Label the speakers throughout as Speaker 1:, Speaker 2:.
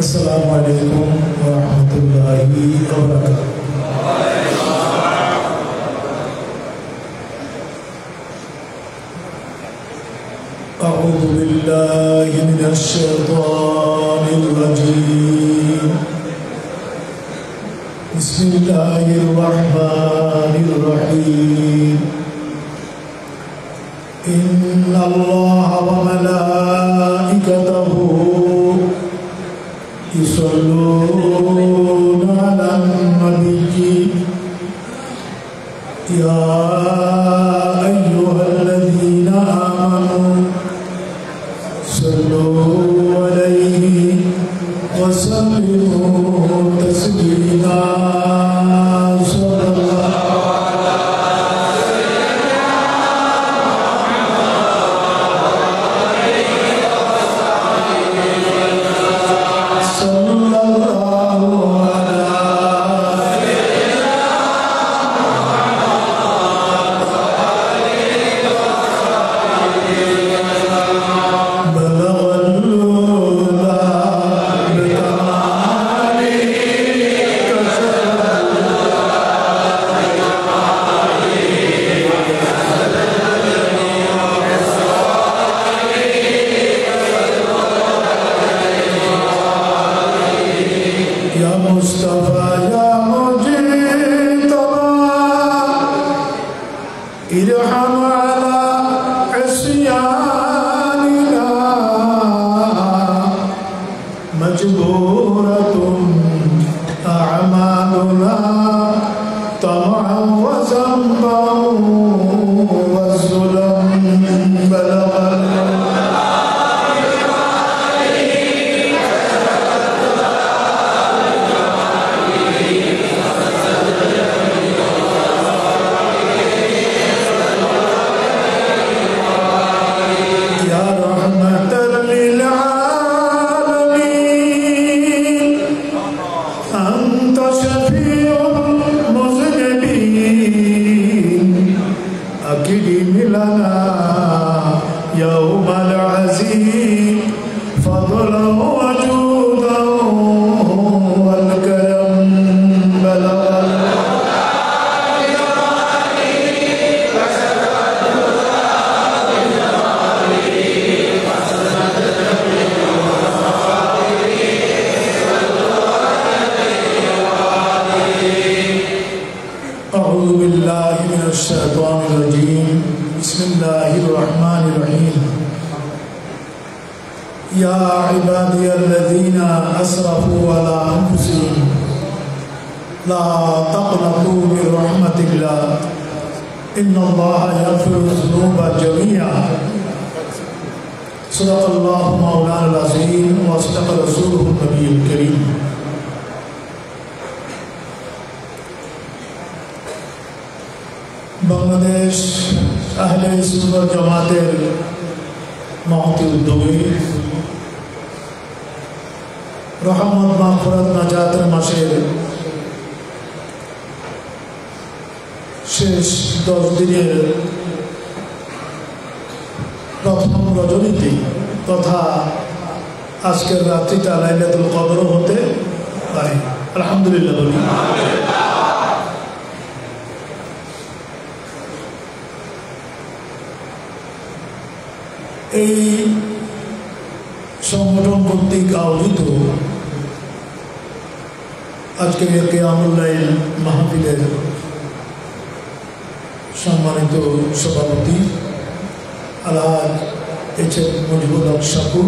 Speaker 1: अस्सलामु अलैकुम वरहमतुल्लाहि वबरकातुहू। अऊज़ु बिल्लाहि मिनश शैतानिर रजीम। बिस्मिल्लाहिर रहमानिर रहीम। इन्नल्लाह व मलाइकतहू युसल्लूना अलन नबी या अय्युहल्लज़ीना आमनू सल्लू अलैहि व सल्लिमू तस्लीमा। बांग्लादेश आहले सुन्नत जमातेर महती उद्योगे रहमत मागफिरात नाजातेर मासेर शेष 10 दिनेर प्रथम रजनीते तथा आजकेर रात्रिटा लाइलातुल कदर होते पारे। आलহামদুলিল্লাহ বলি। এই সংগঠন কর্তৃক আয়োজিত আজকের কিয়ামুল লাইল মাহফিলের সম্মানিত সভাপতি আলহাজ এইচ.এম. মুজিবুল হক সাকু,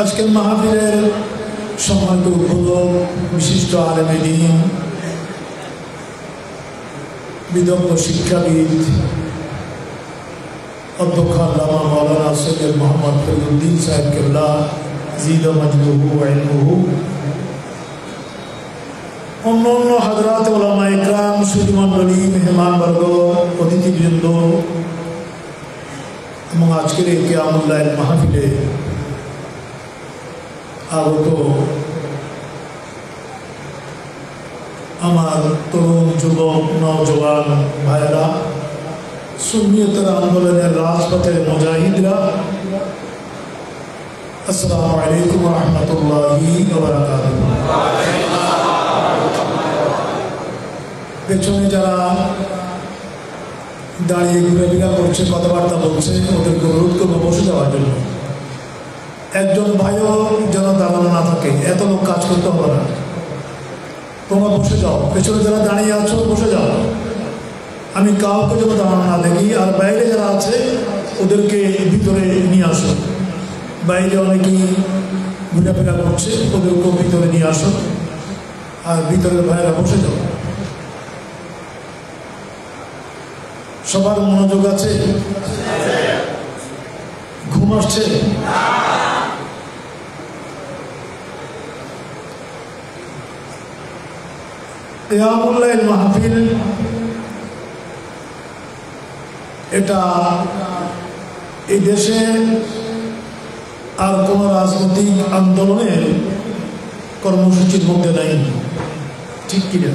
Speaker 1: আজকের মাহফিলের সম্মানিত উদ্বোধক বিশিষ্ট আলেমে দ্বীন, বিদগ্ধ শিক্ষাবিদ অধ্যক্ষ আল্লামা মাওলানা সৈয়দ মোহাম্মদ ফরিদুদ্দিন সাহেব কেবলা জিদ মজদুহু ইলমুহু, অন্যান্য হযরত উলামা ইকরাম, সুধীমণ্ডলী, মেহমানবর্গ, অতিথিবৃন্দ এবং আজকের এই কিয়ামুল লাইল মাহফিলে আগত আমার তরুণ যুবক নওজওয়ান ভাইয়েরা, সুন্নিয়তের আন্দোলনের রাজপথের মুজাহিদরা আসসালামু আলাইকুম ওয়া রাহমাতুল্লাহি ওয়া বারাকাতুহু। পেছনে যারা দাঁড়িয়ে ঘুরেফেরা করছে, কথাবার্তা বলছে, ওদেরকে অনুরোধ করবো বসে যাওয়ার জন্য। একজন ভাইও যেন দাঁড়ানো না থাকে, এত লোক কাজ করতে হবে না, তোমরা বসে যাও। পেছনে যারা দাঁড়িয়ে আছো বসে যাও, আমি কাউকে যেন দাঁড়ানো না দেখি। আর বাইরে যারা আছে ওদেরকে ভিতরে নিয়ে আসো, বাইরে অনেকেই ঘোরাফেরা করছে, ওদেরকেও ভিতরে নিয়ে আসো। আর ভিতরের ভাইয়েরা বসে যাও। সবার মনোযোগ আছে? ঘুম আসছে? কিয়ামুল লাইল মাহফিল এটা এই দেশে আর কোন রাজনৈতিক আন্দোলনের কর্মসূচির মধ্যে নাই, ঠিক কিনা?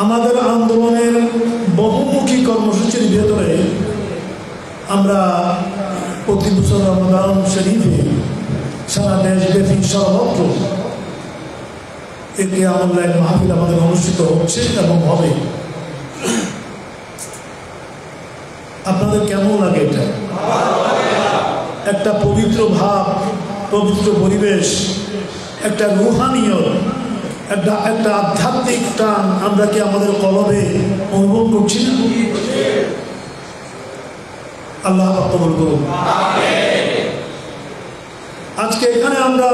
Speaker 1: আমাদের আন্দোলনের বহুমুখী কর্মসূচির ভেতরে আমরা প্রতি বছর রমাদান শরীফে সারা দেশব্যাপী সর্বত্র কিয়ামুল লাইল মাহফিল আমাদের অনুষ্ঠিত হচ্ছে এবং হবে। আপনাদের কেমন লাগে এটা? একটা পবিত্র ভাব, পবিত্র পরিবেশ, একটা রুহানিয়ত, একটা আধ্যাত্মিক টান আমরা কি আমাদের কলবে অনুভব করছি না? আল্লাহ কবুল করুন। আজকে এখানে আমরা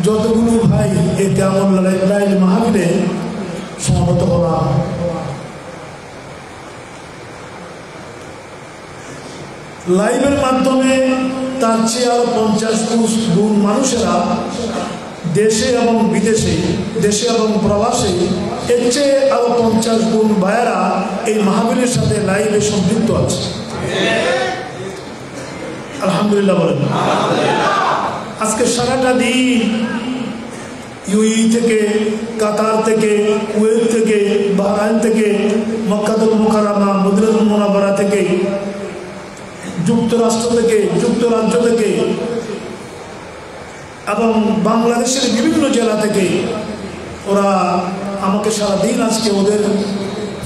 Speaker 1: যতগুলো ভাই এই কিয়ামুল লাইল মাহফিলে সমবেত হলাম, লাইভের মাধ্যমে তার চেয়ে আরো 50 গুণ মানুষেরা দেশে এবং বিদেশে, দেশে এবং প্রবাসে, এর চেয়ে আরো 50 গুণ ভাইয়েরা এই মাহফিলের সাথে লাইভে সম্পৃক্ত আছে। আলহামদুলিল্লাহ বলেন। আজকে সারাটা দিন ইউএই থেকে, কাতার থেকে, কুয়েত থেকে, বাহরাইন থেকে, মক্কাতুল মুকাররমা, মদিনাতুল মুনাওয়ারা থেকে, যুক্তরাষ্ট্র থেকে, যুক্তরাজ্য থেকে এবং বাংলাদেশের বিভিন্ন জেলা থেকে ওরা আমাকে সারাদিন আজকে ওদের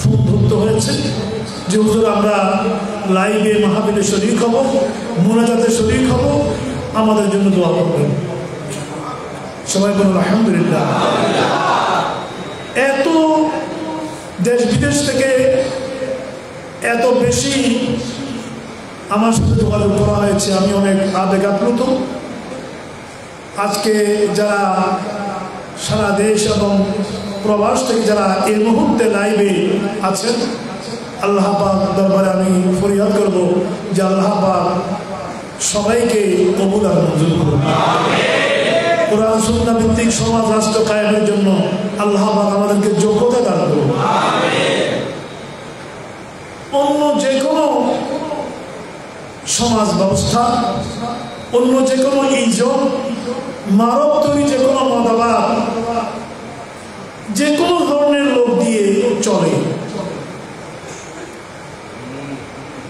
Speaker 1: ফোন ধরতে হয়েছে যে হুজুর আমরা লাইভে মাহফিলে শরীক হব, মুনাজাতে শরীক হব, আমাদের জন্য দোয়া করবেন। সবাই বলুন আলহামদুলিল্লাহ। এত দেশ বিদেশ থেকে এত বেশি আমার সাথে যোগাযোগ করা হয়েছে, আমি অনেক আবেগ আপ্লুত। আজকে যারা সারা দেশ এবং প্রবাস থেকে যারা এই মুহূর্তে লাইভে আছেন, আল্লাহ পাক দরবারে আমি ফরিয়াদ করব যে আল্লাহ পাক সবাইকে কবুল আর মঞ্জুর করুন। কোরআন সুন্নাহ ভিত্তিক সমাজ রাষ্ট্র কায়েমের জন্য আল্লাহ পাক আমাদেরকে যোগ্যতা দান করুন। অন্য যে কোনো সমাজ ব্যবস্থা, অন্য যে কোনো ইজত, মানব তৈরি যে কোনো মতবাদ, যে কোনো ধরনের লোক দিয়ে চলে,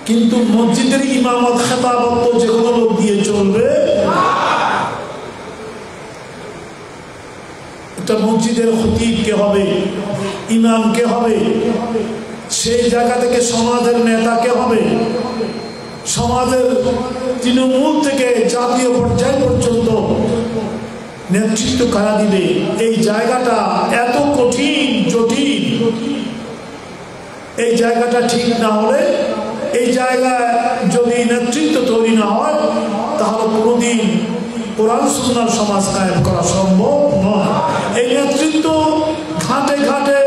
Speaker 1: কিন্তু মসজিদের ইমামত খেতাবত যে কোনো লোক দিয়ে চলবে। এটা মসজিদের খতিব কে হবে, ইমাম কে হবে, সেই জায়গা থেকে সমাজের নেতা কে হবে, সমাজের তৃণমূল থেকে জাতীয় পর্যায় পর্যন্ত নেতৃত্ব কারা দিবে, এই জায়গাটা এত কঠিন জটিল। এই জায়গাটা ঠিক না হলে, এই জায়গায় যদি নেতৃত্ব তৈরি না হয়, তাহলে কোনোদিন কোরআন সুন্নাহর সমাজ কায়েম করা সম্ভব নয়। এই নেতৃত্ব ঘাটে ঘাটে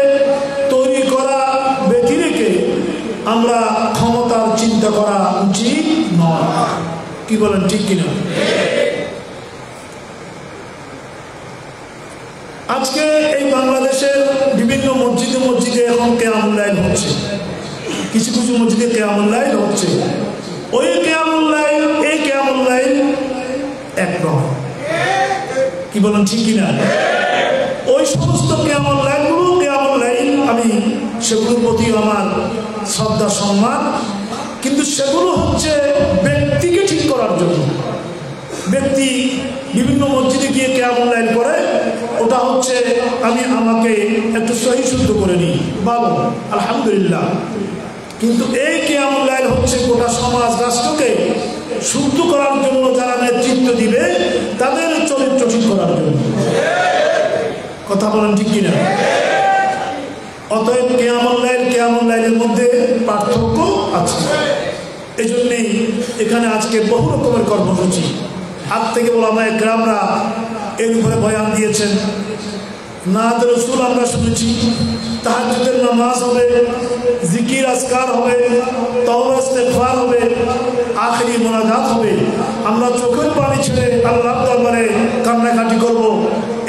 Speaker 1: তৈরি করা ব্যক্তি রেখে আমরা ক্ষমতার চিন্তা করা উচিত নয়। কি বলেন, ঠিক কিনা? আজকে এই বাংলাদেশের বিভিন্ন মসজিদে এখন কিয়ামুল লাইল হচ্ছে, কিছু কিছু মসজিদে কিয়ামুল লাইল হচ্ছে। ওই কিয়ামুল লাইল, এই কিয়ামুল লাইল এক নয়। কি বলেন, ঠিক কিনা? ওই সমস্ত কিয়ামুল লাইলগুলো, কিয়ামুল লাইল, আমি সেগুলোর প্রতি আমার শ্রদ্ধা সম্মান, কিন্তু সেগুলো হচ্ছে ব্যক্তিকে ঠিক করার জন্য। ব্যক্তি বিভিন্ন মসজিদে গিয়ে কিয়ামুল লাইল করে, ওটা হচ্ছে আমি আমাকে একটু সহি শুদ্ধ করে নিই, ভালো আলহামদুলিল্লাহ। কিন্তু এই কিয়ামুল লাইল হচ্ছে গোটা সমাজ রাষ্ট্রকে শুদ্ধ করার জন্য, যারা নেতৃত্ব দিবে তাদের চরিত্র ঠিক করার জন্য। কথা বলেন ঠিক কিনা? অতএব কিয়ামুল লাইলের মধ্যে পার্থক্য আছে। এই জন্যেই এখানে আজকে বহু রকমের কর্মসূচি, হাত থেকে ওলামায়ে কেরামরা এর উপরে বয়ান দিয়েছেন। নাত রাসূল আমরা শুনেছি, তাহাজ্জুদের নামাজ হবে, জিকির আজকার হবে, তওবা ইস্তেগফার হবে, আখিরি মুনাজাত হবে। আমরা চোখের পানি ছেড়ে আল্লাহর দরবারে কান্নাকাটি করব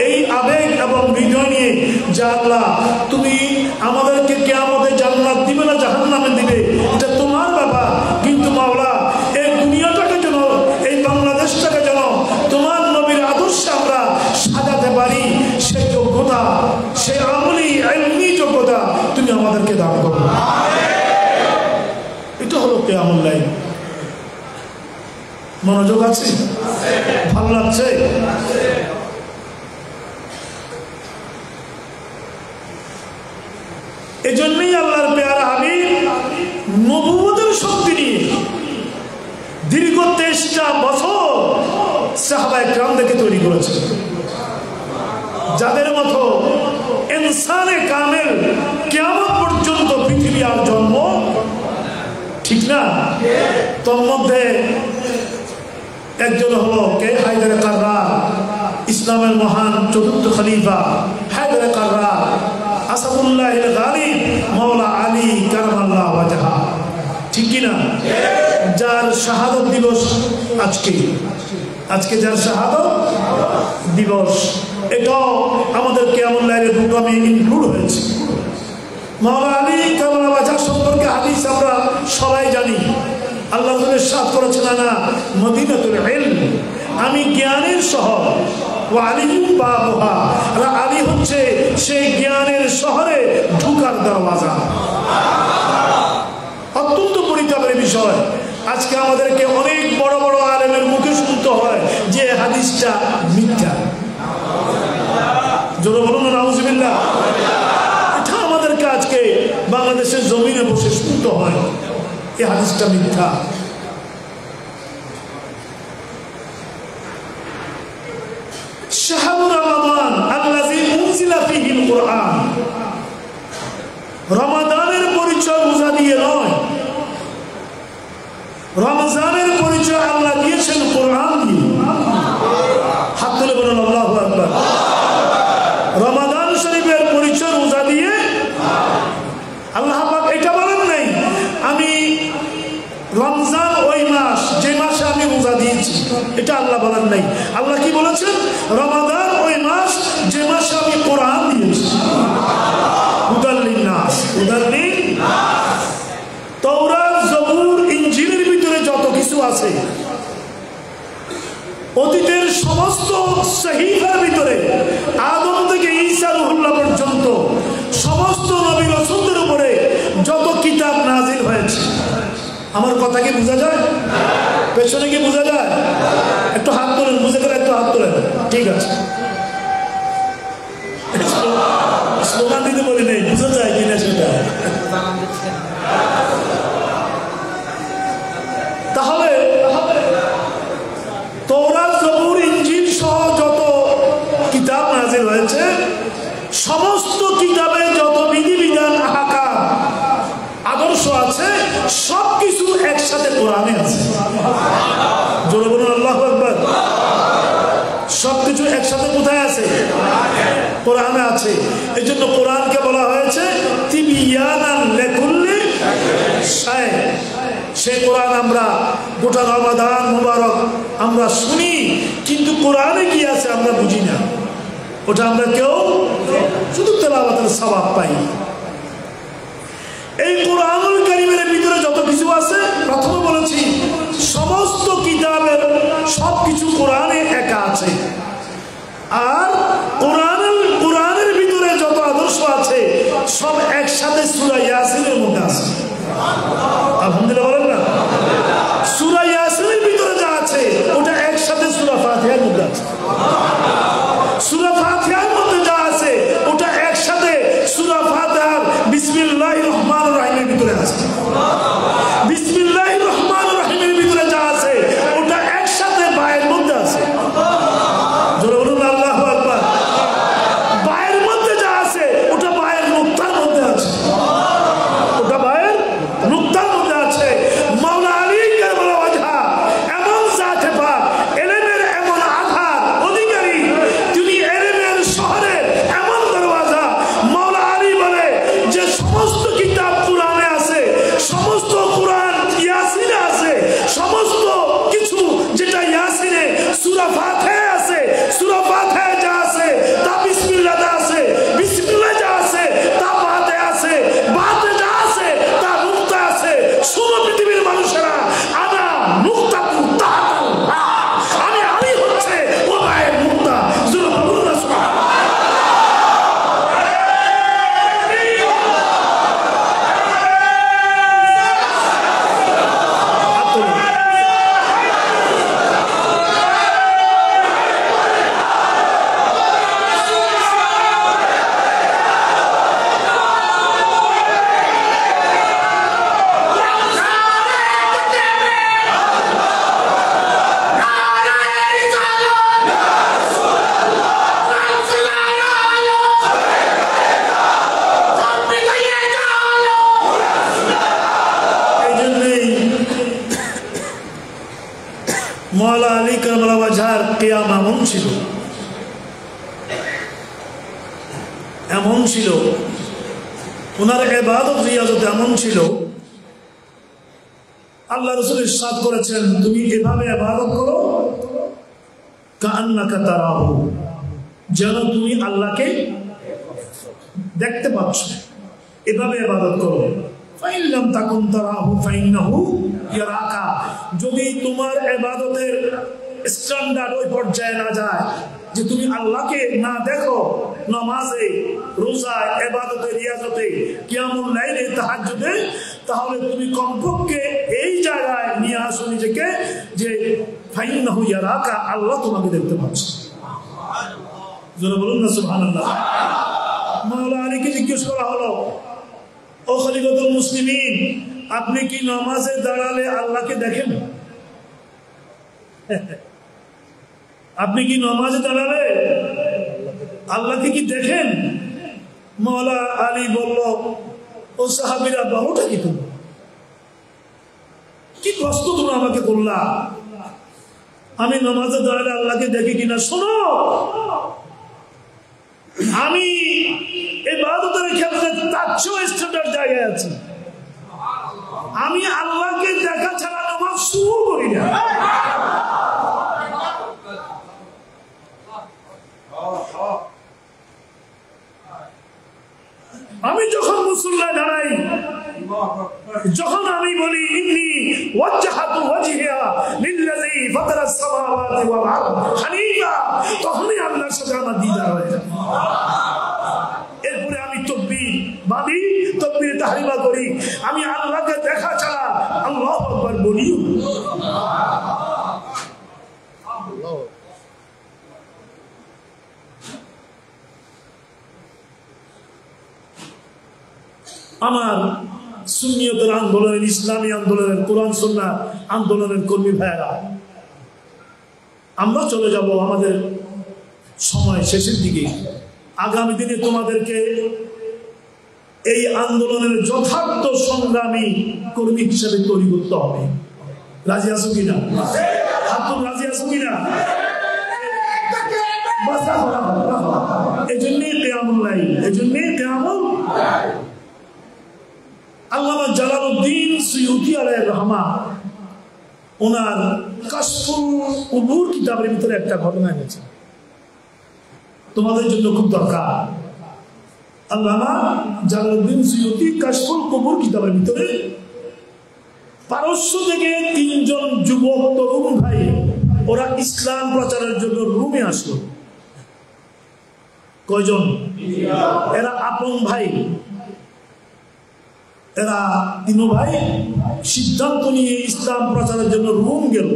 Speaker 1: এই আবেগ এবং হৃদয় নিয়ে, যে আল্লাহ তুমি আমাদেরকে কিয়ামতে জান্নাত দিবে না জাহান্নামে দিবে এটা তোমার ব্যাপার, কিন্তু মাওলা এই দুনিয়াটাকে যেন, এই বাংলাদেশটাকে যেন তোমার নবীর আদর্শে আমরা সাজাতে পারি, সেই যোগ্যতা, সেই আমলি ইলমি যোগ্যতা তুমি আমাদেরকে দান করো। এটা হলো কিয়ামুল লাইল। মনোযোগ আছে? ভালো লাগছে? এজন্যই আল্লাহর পেয়ারা হাবিব নবুয়তের শক্তি নিয়ে দীর্ঘ 23টা বছর সাহাবায়ে কেরামদেরকে তৈরি করেছে, যাদের মতো ইনসানে কামেল কিয়ামত পর্যন্ত পৃথিবী আর জন্ম, ঠিক না? তোর মধ্যে একজন হলো কে? হায়দারে কাররার, ইসলামের মহান চতুর্থ খলিফা হায়দারে কাররার, আসাদুল্লাহিল গালিব মাওলা আলী কারামাল্লাহু ওয়াজহা, ঠিক কি না? যার শাহাদত দিবস আজকে যার শাহাদত দিবস, এটাও আমাদের কিয়ামুল লাইলের প্রোগ্রামে ইনক্লুড হয়েছে। মাওলা আলী কারামাল্লাহু ওয়াজহা সম্পর্কে হাদিস আমরা সবাই জানি। আল্লাহ তাআলা ইরশাদ করেছেন, না মদিনাতুল ইলম, আমি জ্ঞানের শহর, ওয়া আলিম বাবুহা, আলী হচ্ছে সেই জ্ঞানের শহরে ঢোকার দরওয়াজা। অত্যন্ত পরিতাপের বিষয়, আজকে আমাদেরকে অনেক বড় বড় আলেমের মুখে শুনতে হয় যে হাদিসটা মিথ্যা। জোরে বলুন না নাউজুবিল্লাহ। এটা আমাদেরকে আজকে বাংলাদেশের জমিনে বসে শুনতে হয়, এই হাদিসটা মিথ্যা। শাহরু রমাদান আল্লাযী উনজিলা ফীহিল কুরআন, রমাদানের পরিচয় রোজা দিয়ে নয়, রমজানের পরিচয় আল্লাহ দিয়েছেন কোরআন দিয়ে। হাত তুলে বলুন আল্লাহু আকবার। রমাদান শরীফের পরিচয় রোজা দিয়ে। আল্লাহ পাক এটা বলেন নাই আমি রমজান ওই মাস যে মাসে আমি রোজা দিয়েছি, এটা আল্লাহ বলেন নাই। আল্লাহ কি বলেছেন? রমাদান ওই মাস যে মাসে আমি কোরআন দিয়েছি। হুদাল লিন্নাস, হুদাল লিন্নাস। তাওরাত, জবুর, ইনজিলের ভিতরে যত কিছু আছে, অতীতের সমস্ত সহিফার ভিতরে আদম থেকে ঈসা রুহুল্লাহ পর্যন্ত সমস্ত নবী রাসূলদের উপরে যত কিতাব নাজিল হয়েছে, আমার কথা কি বোঝা যায়? পেছনে কি বোঝা যায়? একটু হাত তোলেন, বুঝে গেলে একটু হাত তোলেন। ঠিক আছে, স্লোগান দিতে বলি নেই, বোঝা যায় কিনা সেটা। তাহলে তাওরাত, জবুর, ইনজিল সহ যত কিতাব নাজিল হয়েছে, সমস্ত কিতাবে যত বিধিবিধান, আহকাম, আদর্শ আছে, সবকিছু একসাথে কোরআনে আছে। জোরে বলুন আল্লাহু আকবার। সবকিছু একসাথে কোথায় আছে? কোরআনে আছে। এই জন্য কোরআনকে বলা হয়েছে তিবিয়ানান লিকুল্লি শাই। সেই কোরআন আমরা গোটা রমাদান মুবারক আমরা শুনি, কিন্তু কোরআনে কি আছে আমরা বুঝি না। ওটা আমরা কেউ শুধু তেলাওয়াতের সওয়াব পাই। এই কোরআনুল কারীমের ভিতরে যত কিছু আছে, প্রথমে বলেছি সমস্ত কিতাবের সবকিছু কোরআনে একা আছে। আর কোরআনের ভিতরে যত আদর্শ আছে সব একসাথে সূরা ইয়াসিনের মধ্যে আছে। আলহামদুলিল্লাহ বলেন না। সূরা ইয়াসিনের ভিতরে যা আছে ওটা একসাথে সূরা ফাতিহার মধ্যে আছে। সূরা ফাতিহার মধ্যে যা আছে ওটা একসাথে সূরা ফাতিহার বিসমিল্লাহির রহমানির রহিমের ভিতরে আছে। বিসমিল্লাহির রহমানির রহিমের ভিতরে যা আছে ওটা একসাথে বায়ের মধ্যে আছে। জোরে বলুন আল্লাহু আকবার। বায়ের মধ্যে যা আছে ওটা বায়ের নুক্তার মধ্যে আছে। ওটা বায়ের নুক্তার মধ্যে আছে। মাওলা আলী কারবালা ওয়াজহা এমন জাতে পাক, ইলমের এমন আধার অধিকারী, তিনি ইলমের শহরে এমন দরওয়াজা। মাওলা আলী বলে যে সমস্ত কিতাব কুরআনে আছে, সমস্ত কুরআন ইয়াসিনে আছে, সমস্ত কিছু যেটা ইয়াসিনে সূরা ফাতিহা আছে, সূরা ফাতিহা যা আছে তা বিসমিল্লাহ যা আছে, বিসমিল্লাহ যা আছে তা বাতে আছে, বাতে যা আছে তা নুক্তা আছে। শুনো পৃথিবীর মানুষেরা, আনা নুক্তা নুক্তা, আমি আলী হচ্ছে ও বায়ের নুক্তা। জোরে বলুন না সুবহানাল্লাহ। মাওলা আলী কারবালা ওয়াজহার কিয়াম এমন ছিল, এমন ছিল, ওনার ইবাদত রিয়াজত এমন ছিল, আল্লাহ রাসূল ইরশাদ করেছেন তুমি এভাবে ইবাদত করো কাআন্নাকা তারাহু, যেন তুমি আল্লাহকে দেখতে পাচ্ছ, এভাবে ইবাদত করো। ফাইন লাম তাকুন তারাহু ফাইন্নাহু ইয়ারাকা, যদি তোমার ইবাদতের স্ট্যান্ডার্ড ওই পর্যায়ে না যায় যে তুমি আল্লাহকে না দেখো নামাজে, রোজায়, ইবাদতে, রিয়াজতে, কিয়ামুল লাইলে, তাহাজ্জুদে, তাহলে তুমি কমপক্ষে এই জায়গায় নিয়ে আসো নিজেকে যে ফাইন্নাহু ইয়ারাকা, আল্লাহ তোমাকে দেখতে পাচ্ছে। জোরে বলুন না সুবহানাল্লাহ। মাওলা আলীকে জিজ্ঞেস করা হলো, ও খলিফাতুল মুসলিমিন, আপনি কি নামাজে দাঁড়ালে আল্লাহকে দেখেন? আপনি কি নামাজে দাঁড়ালে আল্লাহকে কি দেখেন? মাওলা আলী বলল, ও সাহাবীরা বাহুটা কি তুমি, কি প্রশ্ন তুমি আমাকে করলা? আমি নামাজে দাঁড়ালে আল্লাহকে দেখি কিনা? শোনো, আমি ইবাদতের ক্ষেত্রে তার চেয়ে স্ট্যান্ডার্ড জায়গায় আছি। আমি আল্লাহকে দেখা ছাড়া নামাজ শুরু করি না। আমি যখন মুসল্লায় দাঁড়াই, যখন আমি বলি ইন্নী ওয়াজ্জাহাতু ওয়াজহিয়া লিল্লাযী ফাতারাস সামাওয়াতি ওয়াল আরদ হানিফা, তখনই আল্লাহর সাথে আমার দিদার হয়ে যায়। এরপরে আমি তাকবীর বাঁধি, তাকবীর তাহরিমা করি। আমি আল্লাহকে দেখা ছাড়া আল্লাহু আকবার বলি। আমার সুন্নিয়তের আন্দোলনের, ইসলামী আন্দোলনের, কোরআন সুন্নাহ আন্দোলনের কর্মী ভাইয়েরা, আমরা চলে যাব আমাদের সময় শেষের দিকে। আগামী দিনে তোমাদেরকে এই আন্দোলনের যথার্থ সংগ্রামী কর্মী হিসেবে তৈরি করতে হবে। রাজি আছো কিনা? হাতুন রাজি আছো কিনা? এই জন্যই কিয়ামুল লাইল, এই জন্যই কিয়ামুল লাইল। আল্লামা জালালউদ্দিন সুয়ুতি আলাইহির রহমা ওনার কাশফুল কুবুর কিতাবের ভিতরে একটা ঘটনা এনেছে, তোমাদের জন্য খুব দরকার। আল্লামা জালালউদ্দিন সুয়ুতি কাশফুল কুবুর কিতাবের ভিতরে পারস্য থেকে 3 জন যুবক তরুণ ভাই, ওরা ইসলাম প্রচারের জন্য রুমে আসলো। কয়জন? এরা আপন ভাই, এরা তিন ভাই সিদ্ধান্ত নিয়ে ইসলাম প্রচারের জন্য রোম গেল।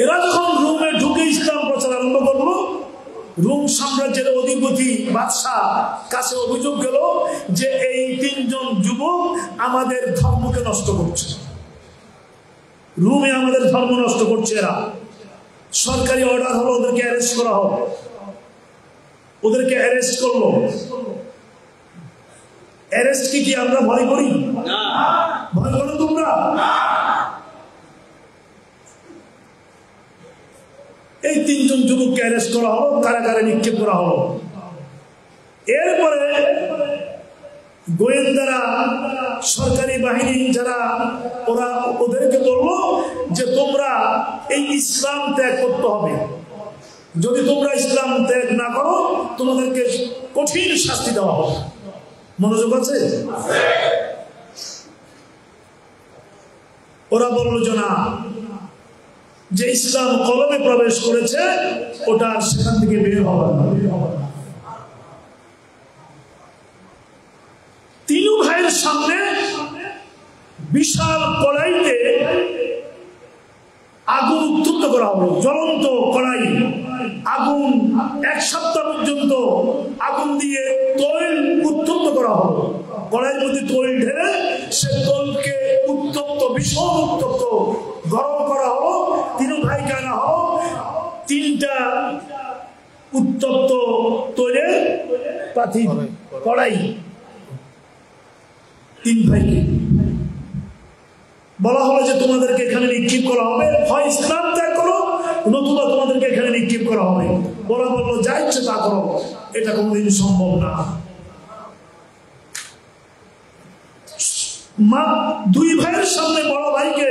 Speaker 1: এরা যখন রোমে ঢুকে ইসলাম প্রচার আরম্ভ করলো, রোম সাম্রাজ্যের অধিপতি বাদশাহ কাছে অভিযোগ গেল যে এই তিনজন যুবক আমাদের ধর্মকে নষ্ট করছে, রোমে আমাদের ধর্ম নষ্ট করছে। এরা সরকারি অর্ডার হলো ওদেরকে অ্যারেস্ট করা হোক। ওদেরকে অ্যারেস্ট করলো। অ্যারেস্ট কি আমরা ভয় করি? ভয় করো তোমরা? এই তিনজন যুবককে অ্যারেস্ট করা হলো, কারাগারে নিক্ষেপ করা হলো। এরপরে গোয়েন্দারা, সরকারি বাহিনী যারা, ওরা ওদেরকে বললো যে তোমরা এই ইসলাম ত্যাগ করতে হবে, যদি তোমরা ইসলাম ত্যাগ না করো তোমাদেরকে কঠিন শাস্তি দেওয়া হবে। মনোযোগ আছে? ওরা বলল যে না, যে ইসলাম কলমে প্রবেশ করেছে ওটা সেখান থেকে বের হবে না। তিন ভাইয়ের সামনে বিশাল কড়াইতে আগুন উত্তপ্ত করা হলো, জ্বলন্ত কড়াই, আগুন 1 সপ্তাহ পর্যন্ত আগুন দিয়ে তৈল উত্তপ্ত করা হলো। কড়াইয়ের মধ্যে তৈল ঢেলে সে তৈলকে উত্তপ্ত, ভীষণ উত্তপ্ত গরম করা হলো। তিন ভাইকে আনা হলো, 3টা উত্তপ্ত তৈলের পাতিল, কড়াই, 3 ভাইকে বলা হলো যে তোমাদেরকে এখানে নিক্ষেপ করা হবে, হয় ইসলাম ত্যাগ করো নতুবা তোমাদেরকে এখানে নিক্ষেপ করা হবে। ওরা বললো যা ইচ্ছে তা করো, এটা কোনোদিন সম্ভব না। মা 2 ভাইয়ের সামনে বড় ভাইকে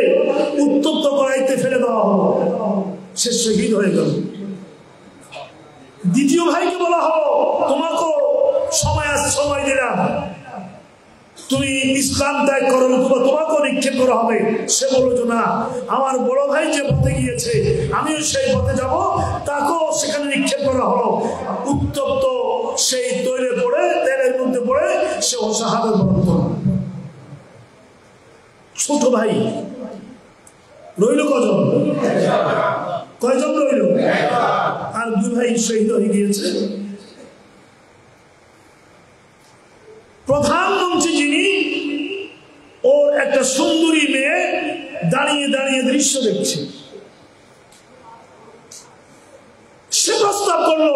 Speaker 1: উত্তপ্ত কড়াইতে ফেলে দেওয়া হলো, সে শহীদ হয়ে গেল। দ্বিতীয় ভাইকে বলা হলো তোমাকেও সময় দিলাম, তুমি ইসলাম ত্যাগ করো নতুবা তোমাকেও নিক্ষেপ করা হবে। সে বলল যে না, আমার বড় ভাই যে পথে গিয়েছে আমিও সেই পথে যাব, তাকেও সেখানে নিক্ষেপ করা হলো। উত্তপ্ত সেই তৈলে পড়ে, তেলের মধ্যে পড়ে সে শাহাদাত বরণ করল। ছোট ভাই রইল কজন? কয়জন রইল? আর 2 ভাই শহীদ হয়ে গিয়েছে। প্রধানমন্ত্রী যিনি, ওর একটা সুন্দরী মেয়ে দাঁড়িয়ে দাঁড়িয়ে দৃশ্য দেখছে। সে প্রস্তাব করলো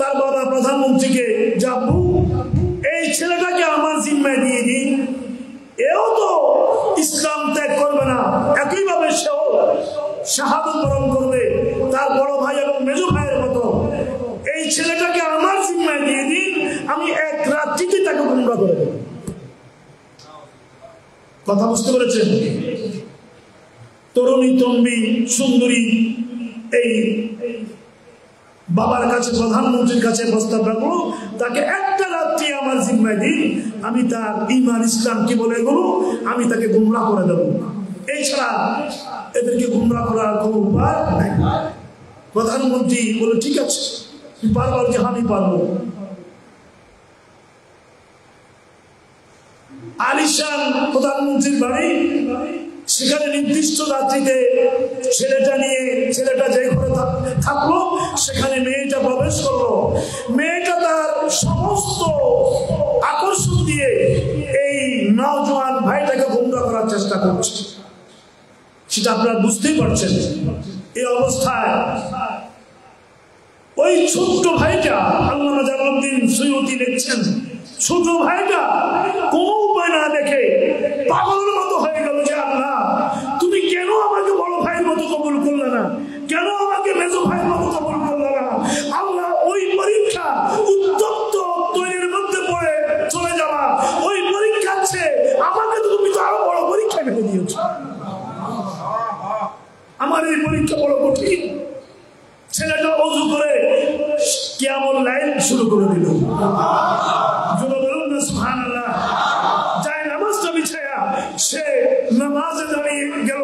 Speaker 1: তার বাবা প্রধানমন্ত্রীকে, যাবু এই ছেলেটাকে আমার জিম্মায় দিয়ে দিন, এও তো ইসলাম ত্যাগ করবে না, একইভাবে সেও শাহাদাত বরণ করবে তার বড় ভাই এবং মেজো ভাইয়ের মতো। এই ছেলেটাকে আমার জিম্মায় দিয়ে দিন, আমি 1 রাত্রিতে তাকে গুমরা করে দেব। কথা বুঝতে পেরেছেন? তরুণী, তম্বি, সুন্দরী এই বাবার কাছে, প্রধানমন্ত্রীর কাছে প্রস্তাব রাখলো, তাকে 1টা রাত্রি আমার জিম্মায় দিন, আমি তার ঈমান ইসলাম কি বলে এগুলো আমি তাকে গুমরা করে দেব। এছাড়া এদেরকে গুমরা করার কোনো উপায় নাই। প্রধানমন্ত্রী বলে ঠিক আছে, বারবার যে আমি পারবো। আলিশান প্রধানমন্ত্রীর বাড়ি, সেখানে নির্দিষ্ট রাত্রিতে ছেলেটা যে ঘরে থাকলো সেখানে মেয়েটা প্রবেশ করলো। মেয়েটা তার সমস্ত আকর্ষণ দিয়ে এই নওজোয়ান ভাইটাকে গুমরা করার চেষ্টা করছে, সেটা আপনারা বুঝতেই পারছেন। এই অবস্থায় ওই ছোট্ট ভাইটা, আল্লামা জালালউদ্দিন সুয়ুতী লিখছেন, ছোট ভাইটা কোনো উপায় না দেখে পাগলের মতো হয়ে গেল যে আল্লাহ তুমি কেন আমাকে বড় ভাইয়ের মতো কবুল করলে না, কেন আমাকে মেজো ভাইয়ের মতো কবুল করলে না। আল্লাহ ওই পরীক্ষা উত্তপ্ত তৈরির মধ্যে পড়ে চলে যাওয়া, ওই পরীক্ষা আছে আমাকে তো তুমি তো আরো বড় পরীক্ষা ভেবে দিয়েছ। আমার এই পরীক্ষা বড় কঠিন। ছেলেটা ওযু করে কিয়ামুল লাইল শুরু করে দিল। সুবহানাল্লাহ। যায় নামাজটা বিছায়া সে নামাজে দাঁড়িয়ে গেল,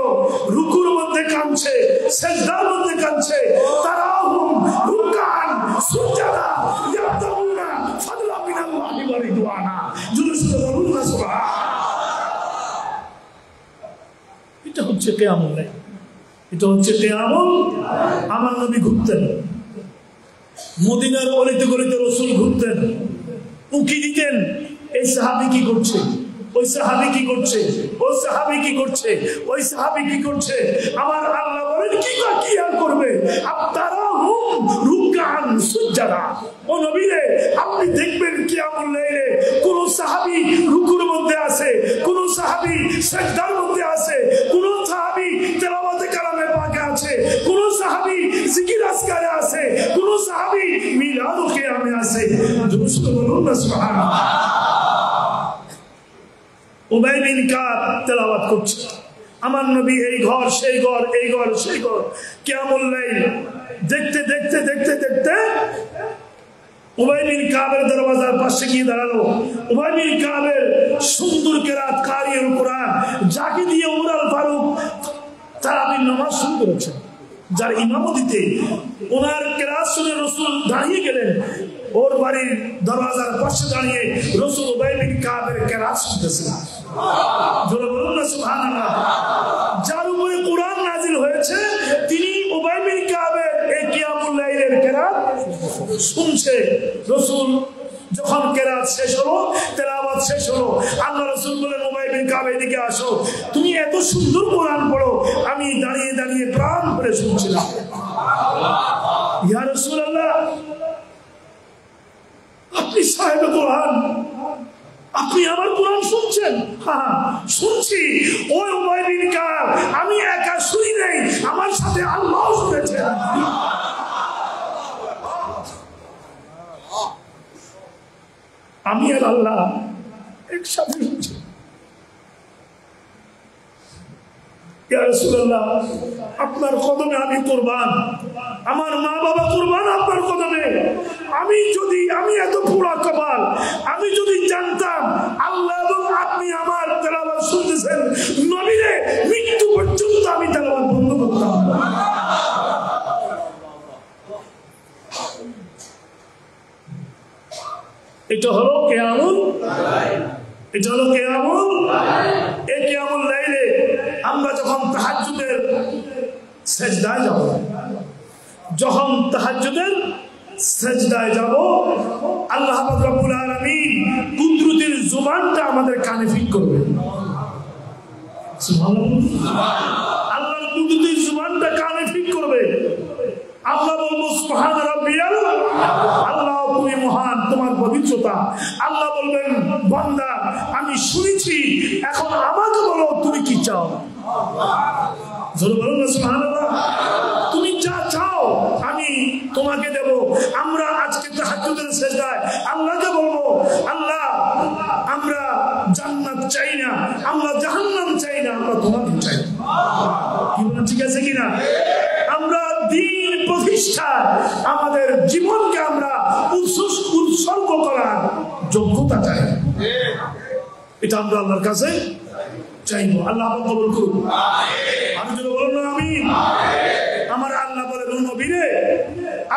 Speaker 1: রুকুর মধ্যে কাঁদছে, সিজদার মধ্যে কাঁদছে। তারাহুম রুকান সুজদা ইয়াবতাগুনা ফাদলা মিনাল্লাহি ওয়া রিদওয়ানা। জোরে জোরে হচ্ছে কিয়ামুল লাইল, এটা হচ্ছে কিয়ামুল। আমার নবী ঘুরতেন মদিনার অলিতে গলিতে, রাসূল ঘুরতেন, উকি দিতেন এই সাহাবী কি করছে, ওই সাহাবী কি করছে, ওই সাহাবী কি করছে, ওই সাহাবী কি করছে। আমার আল্লাহ বলেন কি আর করবে, আপনারা হুম রুকআন সুজদা। ও নবী রে, আপনি দেখবেন কিয়ামুল লাইলে কোন সাহাবী রুকুর মধ্যে আছে, কোন সাহাবী সিজদার মধ্যে আছে, কোন সাহাবী তেলাওয়াতে কালামে পাকে আছে, কোন সাহাবী জিকির আজকারে আছে, কোন সাহাবী মিলাদ ও কিয়ামে আছে। দুরূদ বলুন না সুবহানাল্লাহ। উবাই বিন কাব তেলাওয়াত করছে, আমার নবী এই ঘর সেই ঘর, এই ঘর সেই ঘর, কিয়ামুল লাইল দেখতে দেখতে দেখতে দেখতে উবাই বিন কাবের দরওয়াজার পাশে গিয়ে দাঁড়ালো। উবাই বিন কাবের সুন্দর কেরাত কারিউল কুরআন, যাকে দিয়ে ওমর আল ফারুক তারাবির নামাজ শুরু করেছেন, যার ইমামতিতে ওনার কেরাত শুনে রাসূল দাঁড়িয়ে গেলেন। ওর বাড়ির দরওয়াজার পাশে দাঁড়িয়ে রাসূল উবাই বিন কাবের কেরাত শুনতেছেন। জোরে বলুন না সুবহানাল্লাহ। যার উপরে কুরআন নাজিল হয়েছে তিনি উবাই বিন কাবের এই কিয়ামুল লাইলের কেরাত শুনছে। রাসূল যখন কেরাত শেষ হলো, তেলাওয়াত শেষ হলো, আল্লাহ রাসূল বলেন উবাই বিন কাব এদিকে আসো, তুমি এত সুন্দর কোরআন পড়ো, আমি দাঁড়িয়ে দাঁড়িয়ে প্রাণ ভরে শুনছিলাম। ইয়া রাসূলুল্লাহ, আপনি সাহেব কোরআন, আপনি আমার কোরআন শুনছেন? হ্যাঁ শুনছি। ওই উবাই বিন কাব, আমি একা শুনি নাই, আমার সাথে আল্লাহ শুনেছেন। আমি আর আল্লাহ একসাথে শুনছি। ইয়া রাসূলুল্লাহ, আপনার কদমে আমি কুরবান, আমার মা বাবা কুরবান আপনার কদমে। আমি এত পুরা কপাল, আমি যদি জানতাম আল্লাহ এবং আপনি আমার তেলাওয়াত শুনতেছেন, নবীরে মৃত্যু পর্যন্ত আমি তেলাওয়াত বন্ধ করতাম। এটা হলো কিয়ামুল লাইল, এটা হলো কিয়ামুল লাইল। এই কিয়ামুল লাইলে আমরা যখন তাহাজ্জুদের সিজদায় যাব, যখন তাহাজ্জুদের সিজদায় যাব, আল্লাহ পাক রব্বুল আলামিন কুদরতের জবানটা আমাদের কানে ফিট করবে। সুবহানাল্লাহ। আল্লাহর কুদরতের জবানটা কানে ফিট করবে। আমরা বলবো সুবহান রাব্বিয়াল, আল্লাহ তুমি মহান, তোমার পবিত্রতা। আল্লাহ বলবেন বান্দা আমি শুনেছি, এখন আমাকে বলো তুমি কি চাও। জোরে বলুন না সুবহানাল্লাহ। তুমি যা চাও আমি তোমাকে দেব। আমরা আজকে তাহাজ্জুদের সিজদায় আল্লাহকে বলবো, আল্লাহ আমরা জান্নাত চাই না, আমরা জাহান্নাম চাই না, আমরা তোমাকে চাই। কি বলেন, ঠিক আছে কিনা? আমরা দ্বীন প্রতিষ্ঠা, আমাদের জীবনকে আমরা উৎসর্গ করার যোগ্যতা চাই। এটা আমরা আল্লাহর কাছে চাইবো। আল্লাহ কবুল করুন। আমি যদি বলুন না আমিন। আমার আল্লাহ বলেন নবীরে,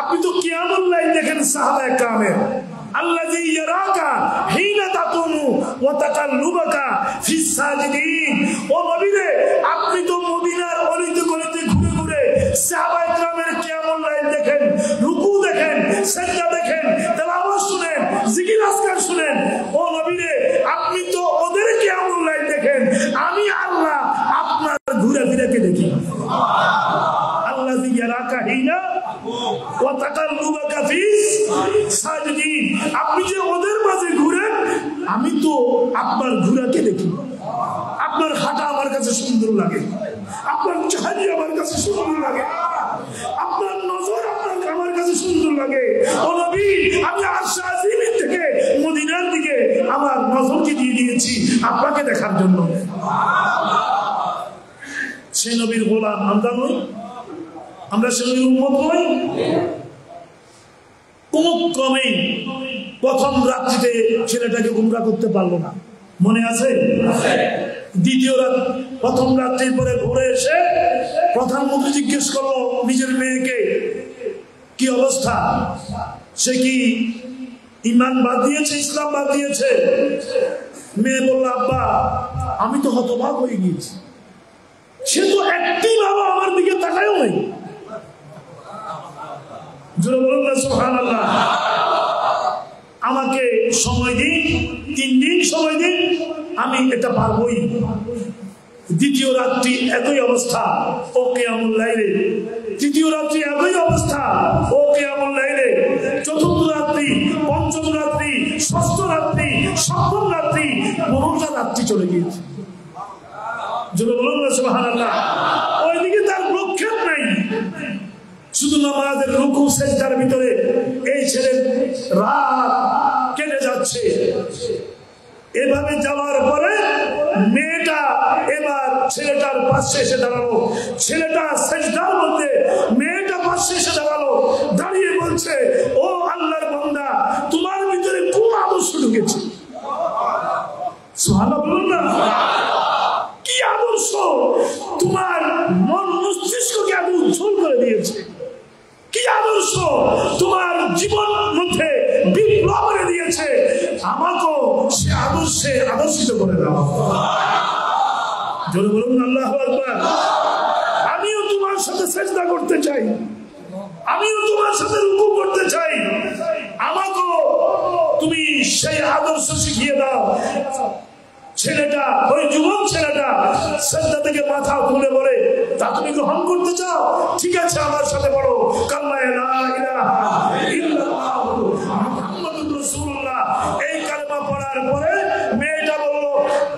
Speaker 1: আপনি তো কিয়ামুল লাইল দেখেন সাহাবায়ে কেরামের, আল্লাযী ইয়ারাকা হিনা তাকুমু ওয়া তাকাল্লুবাকা ফিস সাজিদিন। ও নবীরে, আপনি তো মদিনার অলিতে গলিতে ঘুরে ঘুরে সাহাবায়ে কেরামের কিয়ামুল লাইল দেখেন, রুকু দেখেন, সিজদা দেখেন, তেলাওয়াত শুনেন, জিকির আজকার শুনেন। ও নবীরে, আপনি তো ওদের কিয়ামুল লাইল দেখেন, আমি আল্লাহ আপনার ঘুরে ফিরেকে দেখি। আল্লাযী ইয়ারাকা হিনা ওয়া তাকাল্লুবাকা ফিস সাজিদিন। আপনি যে ওদের মাঝে ঘুরেন, আমি তো আপনার ঘুরাকে দেখি। আপনার হাঁটা আমার কাছে সুন্দর লাগে, আপনার চাহনি আমার কাছে সুন্দর লাগে, আপনার নজর আমার কাছে সুন্দর লাগে। ও নবী, আমি আরশ আজিমের থেকে মদিনার দিকে আমার নজরকে দিয়ে দিয়েছি আপনাকে দেখার জন্য। সে নবীর গোলাম আমরা নই, আমরা সে নবীর উম্মত নই। কোন ক্রমেই প্রথম রাত্রিতে ছেলেটাকে উমরা করতে পারলো না, মনে আছে? দ্বিতীয় রাত, প্রথম রাত্রির পরে ভোরে এসে প্রধানমন্ত্রী জিজ্ঞেস করলো নিজের মেয়েকে কি অবস্থা, সে কি ইমান বাদ দিয়েছে, ইসলাম বাদ দিয়েছে? মেয়ে বলল, আব্বা আমি তো হতবাক হয়ে গিয়েছি, সে তো একটি বাবা আমার দিকে তাকায়ও নাই। জোরে বলুন না সুবহানাল্লাহ। আমাকে সময় দিন, 3 দিন সময় দিন, আমি এটা পারবই। দ্বিতীয় রাত্রি একই অবস্থা, ও কিয়ামুল লাইলে। তৃতীয় রাত্রি একই অবস্থা, ও কিয়ামুল লাইলে। চতুর্থ রাত্রি, পঞ্চম রাত্রি, ষষ্ঠ রাত্রি, সপ্তম রাত্রি, 15টা রাত্রি চলে গিয়েছে। জোরে বলুন না সুবহানাল্লাহ। ওইদিকে তার প্রক্ষেপ নাই, শুধু নামাজের রুকু সেজদার ভিতরে এই ছেলের রাত কেটে যাচ্ছে। এভাবে যাওয়ার পরে মেয়েটা এবার ছেলেটার পাশে এসে দাঁড়ালো। ছেলেটা সেজদার মধ্যে, মেয়েটা পাশে এসে দাঁড়ালো, দাঁড়িয়ে বলছে, ও আল্লাহর বান্দা, তোমার ভিতরে কোন আদর্শ ঢুকেছে? সুবহানাল্লাহ বলুন না। কি আদর্শ তোমার মন মস্তিষ্ককে এত উজ্জ্বল করে দিয়েছে? কি আদর্শ তোমার জীবন মধ্যে বিপ্লব করে দিয়েছে? আমাকেও সে আদর্শে আদর্শিত করে দাও। জোরে বলুন আল্লাহু আকবার। আমিও তোমার সাথে সেজদা করতে চাই, আমিও তোমার সাথে রুকু করতে চাই, আমাকেও তুমি সেই আদর্শ শিখিয়ে দাও। ছেলেটা, ওই যুবক ছেলেটা সেজদা থেকে মাথা তুলে বলে, তা তুমি গ্রহণ করতে চাও? ঠিক আছে, আমার সাথে বলো কালিমা লা ইলাহা ইল্লাল্লাহ মুহাম্মাদুর রাসূলুল্লাহ। এই কালিমা পড়ার পরে মেয়েটা বলল,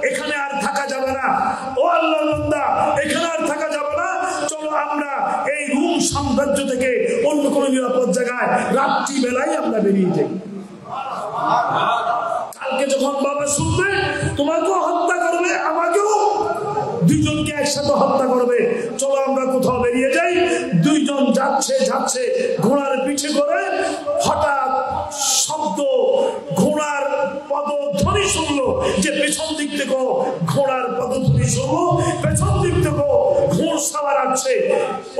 Speaker 1: এখানে আর থাকা যাবে না, ও আল্লাহর বান্দা, এখানে আর থাকা যাবে না, চলো আমরা এই রুম সাম্রাজ্য থেকে অন্য কোনো নিরাপদ জায়গায় রাত্রি বেলায় আমরা বেরিয়ে যাই। কালকে যখন বাবা শুনবে তোমাকেও হত্যা করবে, আমাকেও, দুইজনকে একসাথে হত্যা করবে, চলো আমরা কোথাও বেরিয়ে যাই। দুইজন যাচ্ছে যাচ্ছে ঘোড়ার পিঠে করে, হঠাৎ শব্দ, ঘোড়ার পদধ্বনি শুনলো, যে পেছন দিক থেকে ঘোড়ার পদধ্বনি শুনলো, পেছন দিক থেকে ঘোড় সাওয়ার আসছে।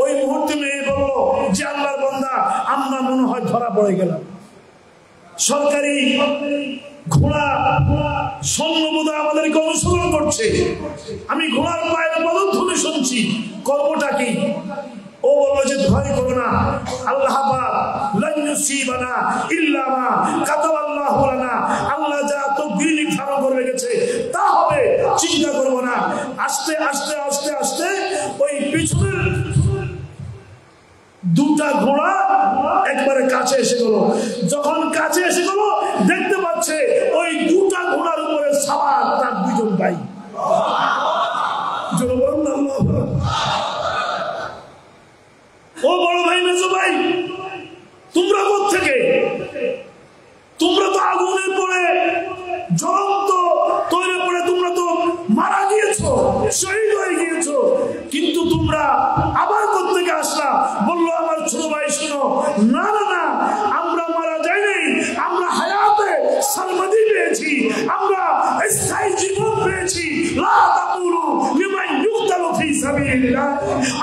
Speaker 1: ওই মুহূর্তে মেয়ে বললো যে আল্লাহর বান্দা, আমরা মনে হয় ধরা পড়ে গেলাম। সরকারি ঘোড়া সৈন্যবোধা আমাদেরকে অনুসরণ করছে, আমি ঘোড়ার পায়ের পদধ্বনি শুনছি, করবোটা কি? ও বললো যে ভয় করো না, আল্লাহ লান ইউসিবানা ইল্লা মা কাতাবাল্লাহু লানা, আল্লাহ যা তাকদীর নির্ধারণ করে রেখেছে তা হবে, চিন্তা করবো না। আস্তে আস্তে আস্তে আস্তে ওই পিছনের দুটা ঘোড়া একবারে কাছে এসে গেল। যখন কাছে এসে গেল, দেখতে পাচ্ছে ওই দুটা ঘোড়ার উপরে সাওয়ার তার দুইজন ভাই। ও বড় ভাই, মেজো ভাই, তোমরা কোত্থেকে? তোমরা তো আগুনে পড়ে জ্বলন্ত তৈরি পড়ে তোমরা তো মারা গিয়েছো, শহীদ হয়ে গিয়েছো, কিন্তু তোমরা আবার কোত্থেকে আসলা? বললো আমার ছোট ভাই, শোনো, না না না, আমরা মারা যাইনি, আমরা হায়াতে সারমাদি পেয়েছি, আমরা স্থায়ী জীবন পেয়েছি। লা তাকুলু লিমান ইউকতালু ফি সাবিলিল্লাহ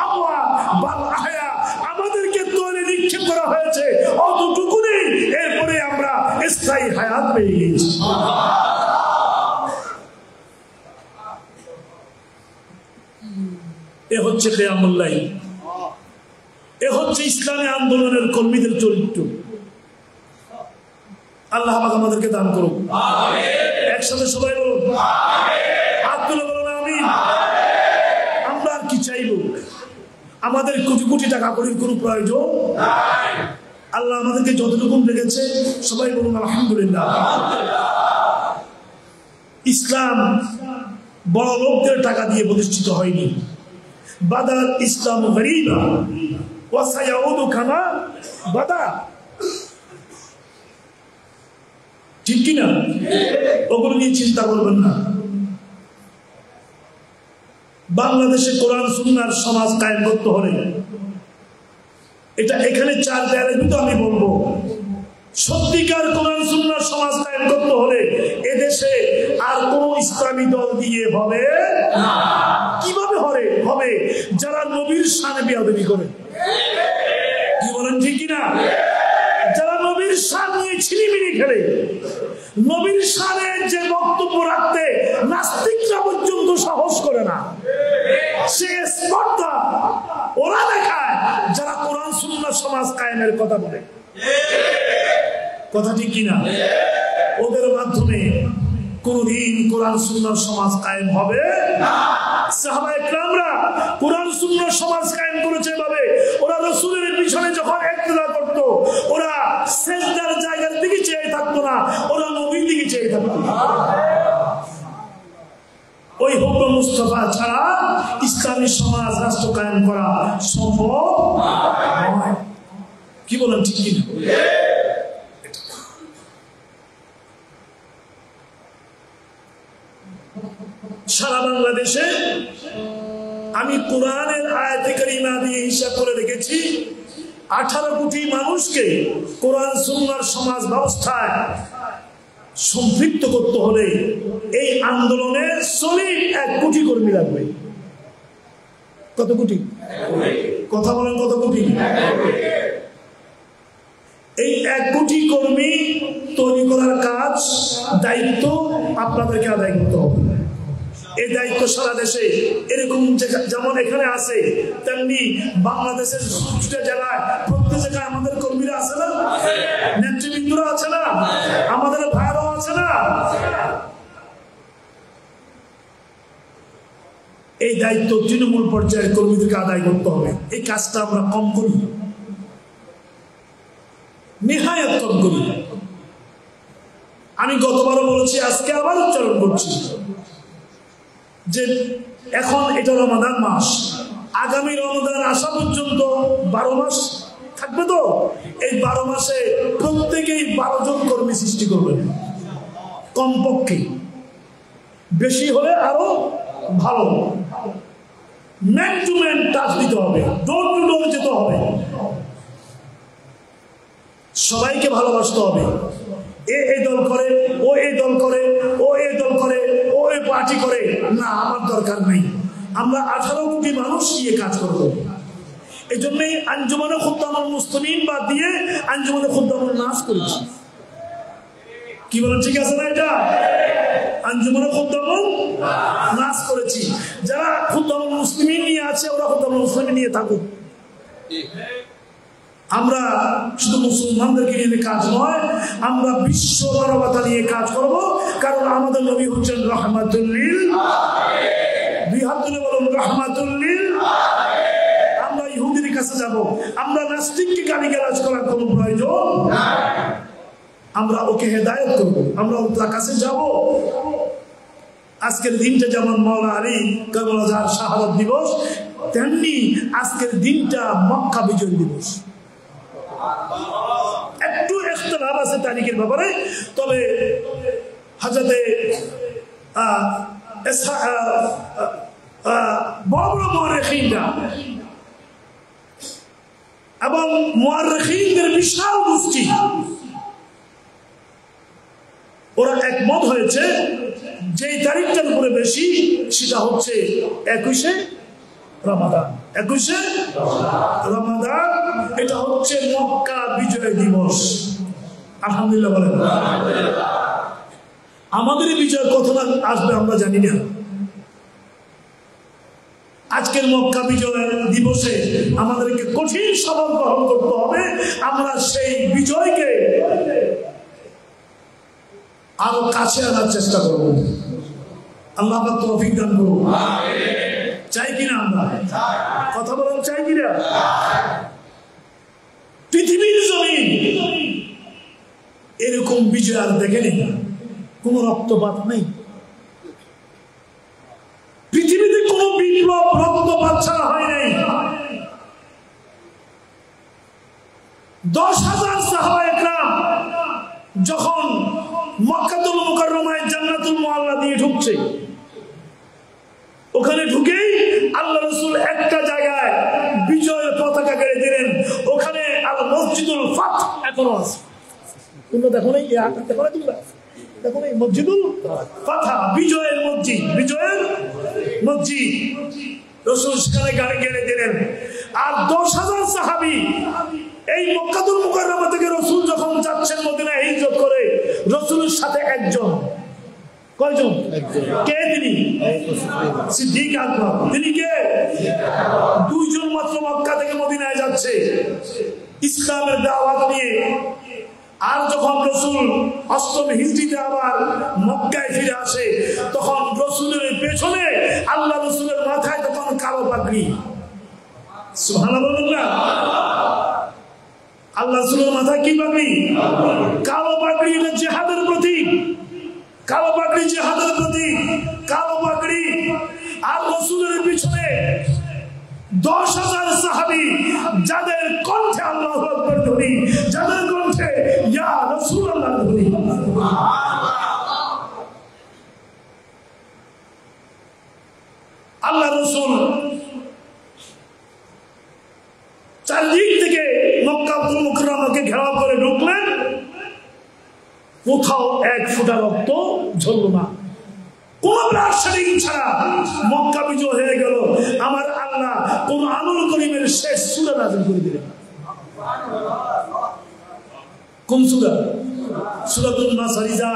Speaker 1: আমওয়াত বাল আহয়া, আমাদেরকে তৈরি নিক্ষেপ করা হয়েছে অতটুকুনি, এরপরে আমরা স্থায়ী হায়াত পেয়ে গেছি। এ হচ্ছে কিয়ামুল লাইল, এ হচ্ছে ইসলামী আন্দোলনের কর্মীদের চরিত্র। আল্লাহ পাক আমাদেরকে দান করুন। একসাথে সবাই বলুন হাত তুলে বলুন আমিন। আমরা আর কি চাইব? আমাদের কোটি কোটি টাকা করির কোনো প্রয়োজন নাই। আল্লাহ আমাদেরকে যতটুকু রেখেছে সবাই বলুন আলহামদুলিল্লাহ। ইসলাম বড় লোকদের টাকা দিয়ে প্রতিষ্ঠিত হয়নি। বাদাল ইসলাম গরীবা ওয়া সায়াউদু কামা বাদা, ঠিক কিনা? ওগুলো নিয়ে চিন্তা করবেন না। বাংলাদেশে কোরআন সুন্নাহর সমাজ কায়েম করতে হলে, এটা এখানে 4 দেয়ালের ভিতরে আমি বলবো, সত্যিকার কোরআন সুন্নাহর সমাজ কায়েম করতে হলে এদেশে আর কোন ইসলামী দল দিয়ে হবে না। কিভাবে হবে? যারা নবীর শানে বেয়াদবি করে, কি বলেন ঠিক কিনা? যারা নবীর শান নিয়ে ছিনিমিনি খেলে, নবীর শানে যে বক্তব্য রাখতে নাস্তিকরা পর্যন্ত সাহস করে না, সে স্পর্ধা ওরা দেখায় যারা কোরআন সুন্নাহ সমাজ কায়েমের কথা বলে। কথা ঠিক কিনা? ওদের মাধ্যমে কোনদিন কোরআন সুন্নাহ সমাজ কায়েম হবে না। সাহাবায়ে কেরামরা কোরআন সুন্নাহ সমাজ কায়েম করেছে এভাবে, ওরা রাসূলের পিছনে যখন ইক্তেদা করত, ওরা সিজদার জায়গার দিকে চেয়ে থাকতো না, ওরা নবীর দিকে চেয়ে থাকতো। ওই হুকুম মুস্তাফা ছাড়া ইসলামী সমাজ রাষ্ট্র কায়েম করা সম্ভব নয়। কি বলেন ঠিক কিনা? সারা বাংলাদেশে আমি কোরআনের আয়াতে কারিমা দিয়ে হিসাব করে রেখেছি 18 কোটি মানুষকে কোরআন সুন্নাহর সমাজ ব্যবস্থায় সম্পৃক্ত করতে হলে এই আন্দোলনে সলিড 1 কোটি কর্মী লাগবে। কত কোটি? কথা বলেন, কত কোটি? এই 1 কোটি কর্মী তৈরি করার কাজ, দায়িত্ব আপনাদেরকে আদায় করতে হবে। এই দায়িত্ব সারা দেশে এরকম যেমন এখানে আছে, তেমনি বাংলাদেশের জেলায় প্রত্যেক জায়গায় আমাদের কর্মীরা আছে না, নেতৃবৃন্দরা আছে না, আমাদের ভাইরাও আছে না। এই দায়িত্ব তৃণমূল পর্যায়ের কর্মীদেরকে আদায় করতে হবে। এই কাজটা আমরা কম করি, নিহায়াত কম করি। আমি গতবারও বলেছি, আজকে আবার উচ্চারণ করছি যে এখন এটা রমাদান মাস, আগামী রমাদান আসা পর্যন্ত 12 মাস থাকবে। তো এই 12 মাসে প্রত্যেকেই 12 জন কর্মী সৃষ্টি করবেন কমপক্ষে, বেশি হলে আরো ভালো। ম্যান টু ম্যান টাচ দিতে হবে, ডোর টু ডোর যেতে হবে, সবাইকে ভালোবাসতে হবে। এই দল করে, ও এই দল করে, ও এই দল করে, ও এই পার্টি করে না, আমার দরকার নেই। আমরা 18 কোটি মানুষ নিয়ে কাজ করব। এই জন্যই আঞ্জুমানে খুদ্দামুল মুসলিমিন বাদ দিয়ে আঞ্জুমানে খুদ্দামুল নাস করেছি। কি বলেন, ঠিক আছে না? এটা আঞ্জুমানে খুদ্দামুল নাস করেছি। যারা খুদ্দামুল মুসলিমিন নিয়ে আছে, ওরা খুদ্দামুল মুসলিমিন নিয়ে থাকুক। আমরা শুধু মুসলমানদেরকে নিয়ে কাজ নয়, আমরা বিশ্ব মানবতা নিয়ে কাজ করব। কারণ আমাদের নবী হচ্ছেন রাহমাতুল লিল আলামিন। 2 হাত তুলে বলুন, রাহমাতুল লিল আলামিন। আমরা ইহুদির কাছে যাব, আমরা নাস্তিককে গালিগালাজ করার কোনো প্রয়োজন নাই। আমরা ওকে হেদায়েত করব, আমরা ওর কাছে যাব। আজকের দিনটা যেমন মাওলানা আলী কারবালার শাহাদাত দিবস, তেমনি আজকের দিনটা মক্কা বিজয় দিবস। একটু ইখতিলাফ আছে তারিখের ব্যাপারে, তবে হযরতে বড় বড় মুআররিখিনরা এবং মুআররিখিনদের বিশাল গোষ্ঠী, ওরা একমত হয়েছে যেই তারিখটার উপরে বেশি, সেটা হচ্ছে 21শে রমাদান। 21শে রমাদান, এটা হচ্ছে মক্কা বিজয় দিবস। আলহামদুলিল্লাহ বলেন। আমাদের বিজয় কতটা আসবে আমরা জানি না। আজকের মক্কা বিজয় দিবসে আমাদেরকে কঠিন শপথ গ্রহণ করতে হবে। আমরা সেই বিজয়কে আরো কাছে আনার চেষ্টা করব। আল্লাহ পাক তৌফিক দান করুন। চাই কিনা? আমরা কথা বলার চাই কিনা? পৃথিবীর জমিন এরকম বিজয় আর দেখেনি, কোন রক্তপাত নেই। পৃথিবীতে কোন বিপ্লব রক্তপাত ছাড়া হয় নাই। 10,000 সাহাবায়ে কেরাম যখন মক্কাতুল মুকাররমায় জান্নাতুল মুআল্লা দিয়ে ঢুকছে, ওখানে ঢুকেই আল্লাহ রাসূল একটা জায়গায় বিজয়ের পতাকা গেড়ে দিলেন। ওখানে আল মসজিদুল ফাত এখনো আছে। তোমরা দেখো না, এই আটটা দেখো না, তোমরা দেখো না, মসজিদুল ফাতহা, বিজয়ের মসজিদ, বিজয়ের মসজিদ। রাসূল সেখানে গাড়ি গেড়ে দিলেন। আর 10,000 সাহাবী এই মক্কাতুল মুকাররমা থেকে রাসূল যখন যাচ্ছেন মদিনায় হিজরত করে, রাসূলের সাথে একজন, কয়জন? কে তিনি? সিদ্দিক আকবর। তিনি কে? দুইজন মাত্র মক্কা থেকে মদিনায় যাচ্ছে ইসলামের দাওয়াত নিয়ে। আর যখন রাসূল অষ্টম হিজরিতে আবার মক্কায় ফিরে আসে, তখন রাসূলের পেছনে আল্লাহ রাসূলের মাথায় তখন কালো পাগড়ি। সুবহানাল্লাহ। আল্লাহ রাসূলের মাথায় কি পাগড়ি? কালো পাগড়ি। এটা জিহাদের প্রতীক। কালো পাগড়ি জিহাদের প্রতীক। কালো পাগড়ি। আর রাসূলের পিছনে 10,000 সাহাবী, যাদের কণ্ঠে আল্লাহু আকবার ধ্বনি, যাদের কণ্ঠে ইয়া রাসূলুল্লাহ ধ্বনি। আল্লাহ রাসূল চারদিক থেকে মক্কাতুল মুকাররমাকে ঘেরাও করে ঢুকলেন, কোথাও এক ফোঁটা রক্ত ঝরল না। কোন ব্লাডশেডিং ছাড়া মক্কা বিজয় হয়ে গেল। আমার আল্লাহ কুরআনুল কারীমের শেষ সূরা নাযিল করে দিলেন। কোন সূরা? সূরাতুন নাসর। ইজা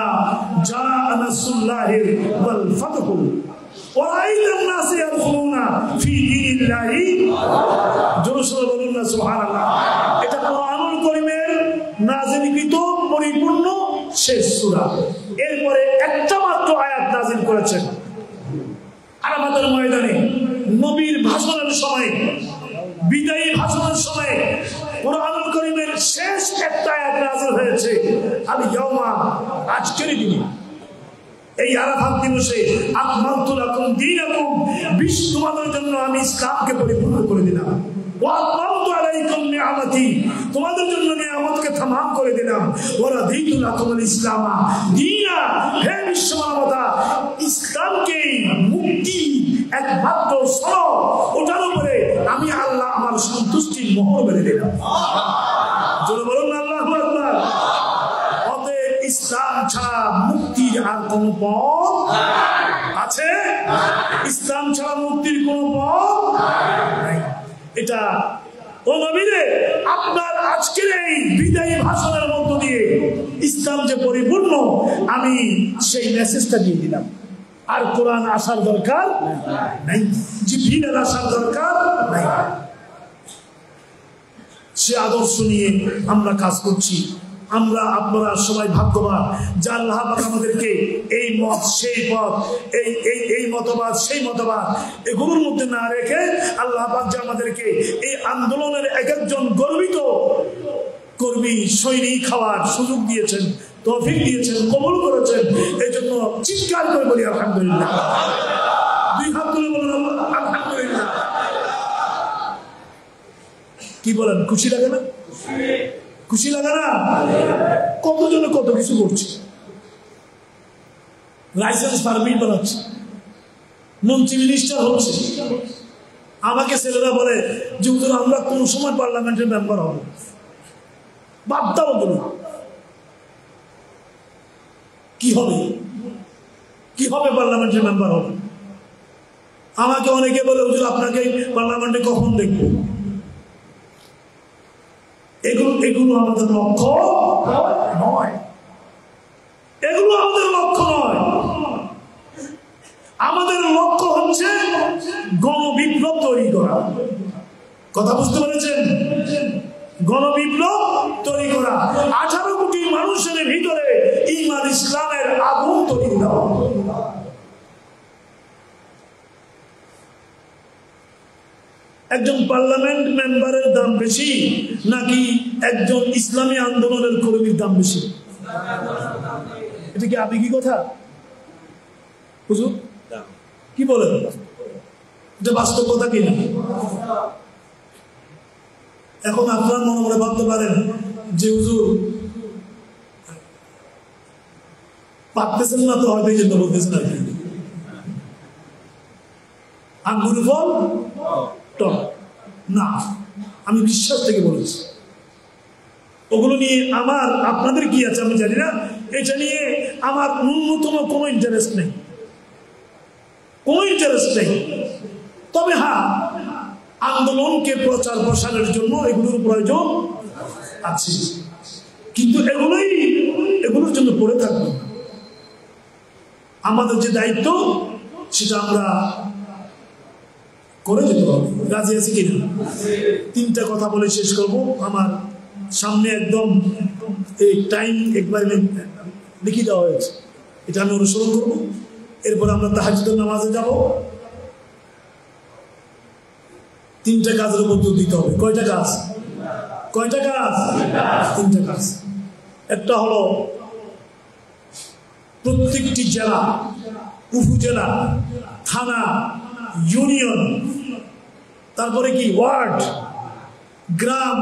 Speaker 1: জাআ নাসরুল্লাহি ওয়াল ফাতহু ওয়া রাআইতান নাস ইয়াদখুলুনা ফি দীনিল্লাহি। জোরে সোরে বলুন না সুবহানাল্লাহ। এটা কুরআনুল কারীমের নাযিলকৃত পরিপূর্ণ শেষ সূরা। এরপরে একটা মাত্র আয়াত নাযিল করেছেন আরাফাতের ময়দানে নবীর ভাষণের সময়, বিদায়ী ভাষণের সময় কুরআনুল কারীমের শেষ একটা আয়াত নাযিল হয়েছে। আল ইয়াউমা, আজকের দিনে, এই আরাফাত দিবসে, আকমালতু লাকুম দীনাকুম, তোমাদের জন্য আমি ইসলামকে পরিপূর্ণ করে দিলাম। ওয়া আতমামতু আলাইকুম নিআমাতি, তোমাদের জন্য নিয়ামতকে তামাম করে দিলাম। ওয়া রাদিতু লাকুমুল ইসলামা দীনা, হে বিশ্ব মানবতা, ইসলামকে মুক্তি একমাত্র সনদ, ওটার উপরে আমি আল্লাহ আমার সন্তুষ্টির মোহর মেরে দিলাম। জোরে বলুন আল্লাহু আকবার। অতএব ইসলাম ছাড়া মুক্তির আর কোন পথ আছে? ইসলাম ছাড়া মুক্তির কোন পথ নাই। এটা ও নবীরে, আপনার আজকের এই বিদায়ী ভাষণের মধ্য দিয়ে ইসলাম যে পরিপূর্ণ, আমি সেই মেসেজটা দিয়ে দিলাম। আর কোরআন আসার দরকার নাই, জিবরিল আসার দরকার নাই। সে আদর্শ নিয়ে আমরা কাজ করছি। আমরা আপনারা সবাই ভাগ্যবান যে আল্লাহ পাক আমাদেরকে এই মত সেই পথ, এই মতবাদ সেই মতবাদ এগুলোর মধ্যে না রেখে আল্লাহ পাক যে আমাদেরকে এই আন্দোলনের এক একজন গর্বিত কর্মী সৈনিক খাওয়ার সুযোগ দিয়েছেন, তৌফিক দিয়েছেন, কবুল করেছেন। এই জন্য চিৎকার করে বলি আলহামদুলিল্লাহ। দুই হাত তুলে বলুন আলহামদুলিল্লাহ। কি বলেন, খুশি লাগে না? খুশি লাগে না? কতজনে কত কিছু করছে, লাইসেন্স পারমিট বানাচ্ছে, মন্ত্রী মিনিস্টার হচ্ছে। আমাকে ছেলেরা বলে যে হুজুর আমরা কোন সময় পার্লামেন্টের মেম্বার হব। বাদ দাও বলুন, কি হবে, কি হবে পার্লামেন্টের মেম্বার হবে? আমাকে অনেকে বলে হুজুর আপনাকে পার্লামেন্টে কখন দেখবো। এগুলো আমাদের লক্ষ্য নয়, এগুলো আমাদের লক্ষ্য নয়। আমাদের লক্ষ্য হচ্ছে গণবিপ্লব তৈরি করা। কথা বুঝতে পেরেছেন? গণবিপ্লব তৈরি করা, 18 কোটি মানুষের ভিতরে ঈমান ইসলামের আগুন তৈরি দেওয়া। একজন পার্লামেন্ট মেম্বারের দাম বেশি নাকি একজন ইসলামী আন্দোলনের কর্মীর দাম বেশি? এটা কি আবেগী কথা? হুজুর কি বলেন? এটা বাস্তব কথা কি? এখন আপনার মনে মনে ভাবতে পারেন যে হুজুর পারতেছেন না, তো হয়তো এই জন্য বলতেছেন আর কি। আঙ্গুর ফল টক না, আমি বিশ্বাস থেকে বলেছি। ওগুলো নিয়ে আমার আপনাদের কি আছে আমি জানি না, এটা নিয়ে আমার ন্যূনতম কোনো ইন্টারেস্ট নেই, কোনো ইন্টারেস্ট নেই। তবে হ্যাঁ, আন্দোলনকে প্রচার প্রসারের জন্য এগুলোর প্রয়োজন আছে, কিন্তু এগুলোর জন্য পড়ে থাকবে। আমাদের যে দায়িত্ব সেটা আমরা করে যেতে হবে। রাজি আছি কিনা? তিনটা কথা বলে শেষ করব। আমার সামনে একদম এই টাইম একবারে লিখে দেওয়া হয়েছে, এটা আমি অনুসরণ করব। এরপর আমরা তাহাজ্জুদের নামাজে যাব। তিনটা কাজের উপর জোর দিতে হবে। কয়টা কাজ? কয়টা কাজ? তিনটা কাজ। একটা হলো প্রত্যেকটি জেলা, উপজেলা, থানা, ইউনিয়ন, তারপরে কি ওয়ার্ড, গ্রাম,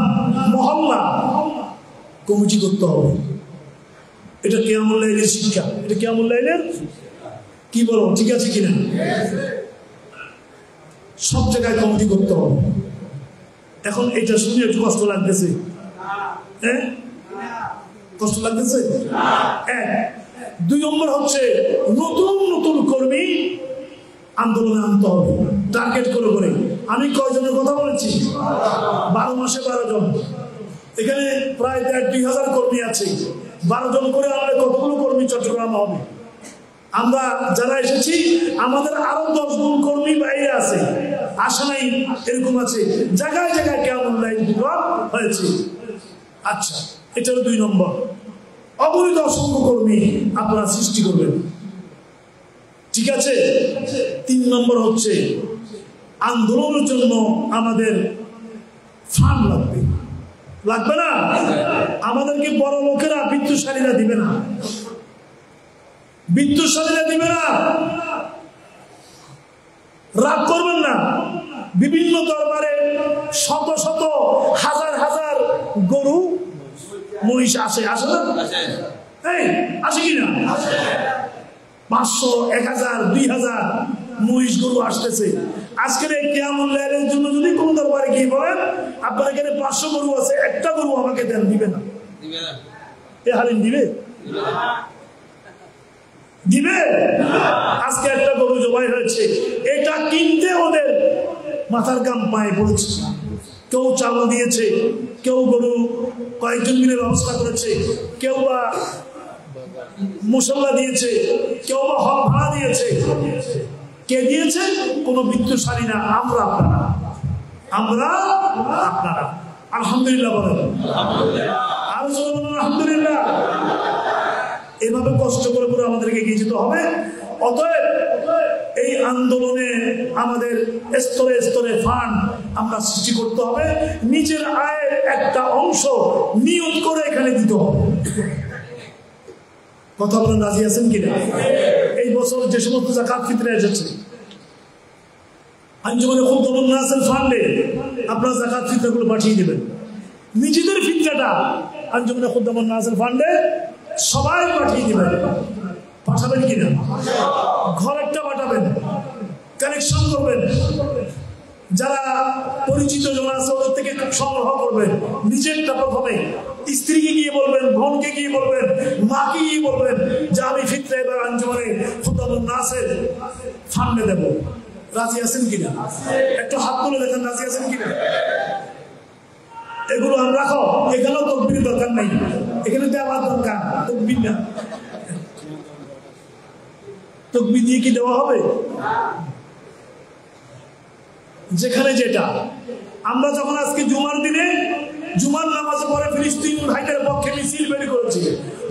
Speaker 1: মহল্লা কমিটি করতে হবে। এটা কিয়ামুল লাইলের শিক্ষা। এটা কিয়ামুল লাইলের কি বলো, ঠিক আছে কিনা? সব জায়গায় কমিটি করতে হবে। এখন এটা শুনে একটু কষ্ট লাগতেছে, হ্যাঁ? কষ্ট লাগতেছে। এক। দুই নম্বর হচ্ছে নতুন নতুন কর্মী আন্দোলনে আনতে হবে, টার্গেট করে করে। আমি কয়জনের কথা বলেছি? 12 মাসে 12 জন। এখানে প্রায় 1,500 কর্মী আছে। 12 জন করে আমাদের কতগুলো কর্মী চট্টগ্রাম হবে? আমরা যারা এসেছি আমাদের আরো 10 গুণ কর্মী বাইরে আছে, আসে নাই, এরকম আছে। জায়গায় জায়গায় কেমন লাইন হয়েছে। আচ্ছা, এটা হলো 2 নম্বর। অবৈধ অসংখ্য কর্মী আপনারা সৃষ্টি করবেন, ঠিক আছে? 3 নম্বর হচ্ছে আন্দোলনের জন্য আমাদের ফান্ড লাগবে। লাগবে না? আমাদেরকে বড় লোকেরা, বিত্তশালীরা দিবে না, বিত্তশালীরা দিবে না। রাগ করবেন না। বিভিন্ন দরবারে শত শত হাজার হাজার গরু মহিষ আসে, আসে না? আসে কিনা? 500, 1000, 2000 মহিষ গরু আসতেছে। আজকের এই কিয়ামুল লাইলের জন্য যদি কোন দরবারে গিয়ে বলেন আপনার এখানে 500 গরু আছে, একটা গরু আমাকে দেন, দিবে না। এ হালিম দিবে? দিবে? আজকে একটা গরু জবাই হয়েছে, এটা কিনতে ওদের মাথার গাম পায়ে পড়েছে। কেউ চাল দিয়েছে, কেউ গরু কয়েকজন মিলে ব্যবস্থা করেছে, কেউ বা মশলা দিয়েছে, কেউ বা হল ভাড়া দিয়েছে। কে দিয়েছে? কোন বিত্তশালী না, আমরা আপনারা, আমরা আপনারা। আলহামদুলিল্লাহ বলেন, আরো জোরে বলেন আলহামদুলিল্লাহ। এভাবে কষ্ট করে করে আমাদেরকে এগিয়ে যেতে হবে। অতএব এই আন্দোলনে আমাদের স্তরে স্তরে ফান্ড আমরা সৃষ্টি করতে হবে। নিজের আয়ের একটা অংশ নিয়ত করে এখানে দিতে হবে। কথা বলেন, রাজি আছেন কিনা? এই বছর যে সমস্ত যাকাত ফিতরে এসেছে, আঞ্জুমানে খুদ্দুমুন নাসের ফান্ডে আপনারা যাকাত ফিতরাগুলো পাঠিয়ে দেবেন। নিজেদের ফিতরাটা আঞ্জুমানে খুদ্দুমুন নাসের ফান্ডে সবাই পাঠিয়ে দিবেন। পাঠাবেন কিনা? ঘর একটা পাঠাবেন, কালেকশন করবেন। যারা পরিচিত জন আছে ওদের থেকে সংগ্রহ করবেন। নিজেরটা প্রথমে, স্ত্রীকে গিয়ে বলবেন, বোনকে গিয়ে বলবেন, মাকে গিয়ে বলবেন যে আমি ফিতরা এবার আঞ্জুমানে খুদ্দুমুন নাসের ফান্ডে দেব। রাজি আছেন কিনা? একটু হাত তুলে দেখেন, রাজি আছেন কিনা? এগুলো আমরা রাখো। এখানেও তকবির দরকার নাই, এখানে দেওয়ার দরকার তকবির না। তকবির দিয়ে কি দেওয়া হবে? যেখানে যেটা। আমরা যখন আজকে জুমার দিনে জুমার নামাজে পরে ফিলিস্তিন ভাইদের পক্ষে মিছিল বের করেছি,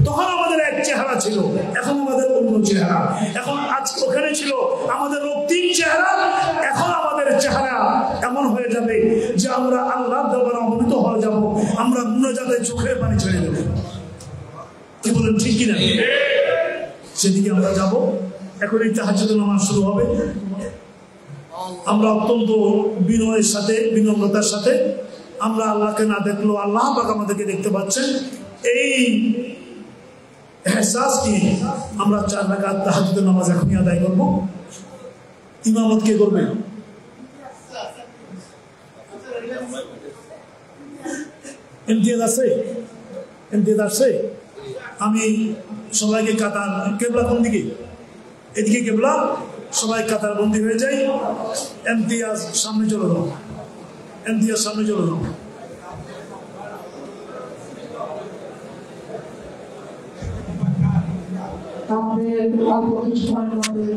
Speaker 1: তখন আমাদের এক চেহারা ছিল, এখন আমাদের অন্য চেহারা। এখন আজকে ওখানে ছিল আমাদের রক্তিম চেহারা, এখন আমাদের চেহারা এমন হয়ে যাবে যে আমরা আল্লাহর দরবারে অমৃত হয়ে যাব, আমরা মুনাজাতে চোখের পানি ছেড়ে দেব। কি বলেন, ঠিক কিনা? সেদিকে আমরা যাব। এখন এই তাহাজ্জুদের নামাজ শুরু হবে। আমরা অত্যন্ত বিনয়ের সাথে, বিনম্রতার সাথে, আমরা আল্লাহকে না দেখলেও আল্লাহ পাক আমাদেরকে দেখতে পাচ্ছেন, এই এহসাস নিয়ে আমরা 4 রাকাত তাহাজ্জুদের নামাজ এখনই আদায় করব। ইমামত কে করবে? ইমতিয়াজ আছে? ইমতিয়াজ আছে? আমি সবাইকে কাতার, কেবলা কোন দিকে? এদিকে কেবলা। সবাই কাতার বন্দি হয়ে যাই। ইমতিয়াজ সামনে চলে যাও, ইমতিয়াজ সামনে চলে যাও।
Speaker 2: আপনাদের অল্প কিছু সময়ের মধ্যে